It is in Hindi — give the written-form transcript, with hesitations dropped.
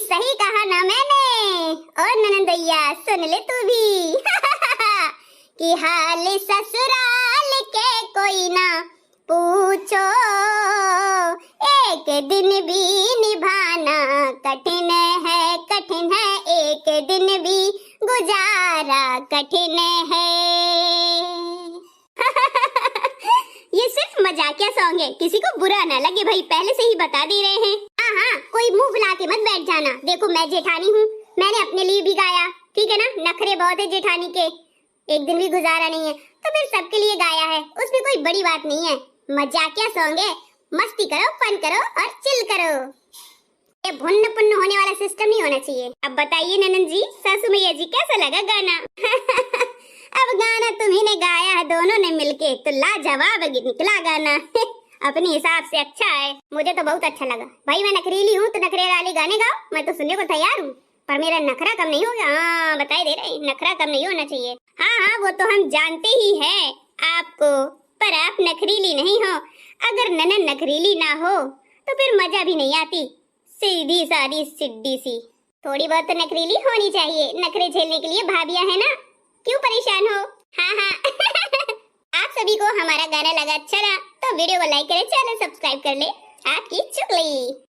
सही कहा ना मैंने। और ननंदैया सुन ले तू भी कि हाल ससुराल के कोई ना पूछो, एक दिन भी निभाना कठिन है, एक दिन भी गुजारा कठिन है। ये सिर्फ मजाकिया सॉन्ग है, किसी को बुरा ना लगे भाई, पहले से ही बता दे रहे हैं। हाँ, कोई मुंह फुला के मत बैठ जाना। देखो मैं जेठानी हूँ, मैंने अपने लिए भी गाया, ठीक है ना। नखरे बहुत है जेठानी के, एक दिन भी गुजारा नहीं है, तो फिर सबके लिए गाया है, उसमें कोई बड़ी बात नहीं है। मजाकिया सॉन्ग है, मस्ती करो, फन करो और चिल करो। ये भुन्न पुन्न होने वाला सिस्टम नहीं होना चाहिए। अब बताइए ननन जी, सासू मैया जी, कैसा लगा गाना? अब गाना तुम्ही ने गाया है दोनों ने मिलके, तो लाजवाब निकला गाना। अपने हिसाब से अच्छा है, मुझे तो बहुत अच्छा लगा। भाई मैं नखरीली हूँ तो नखरे वाले गाने गाओ, मैं तो सुनने को तैयार हूँ, पर मेरा नखरा कम नहीं होगा। हाँ बताई दे रहे, नखरा कम नहीं होना चाहिए। हाँ वो तो हम जानते ही है आपको, पर आप नखरीली नहीं हो। अगर ननन नखरीली ना हो तो फिर मजा भी नहीं आती, सीधी सादी सिड्डी सी। थोड़ी बहुत तो नखरीली होनी चाहिए, नखरे झेलने के लिए भाभियां है ना, क्यों परेशान हो? हाँ आप सभी को हमारा गाना लगा अच्छा ना तो वीडियो को लाइक करें, चैनल सब्सक्राइब कर ले। आपकी चुगली।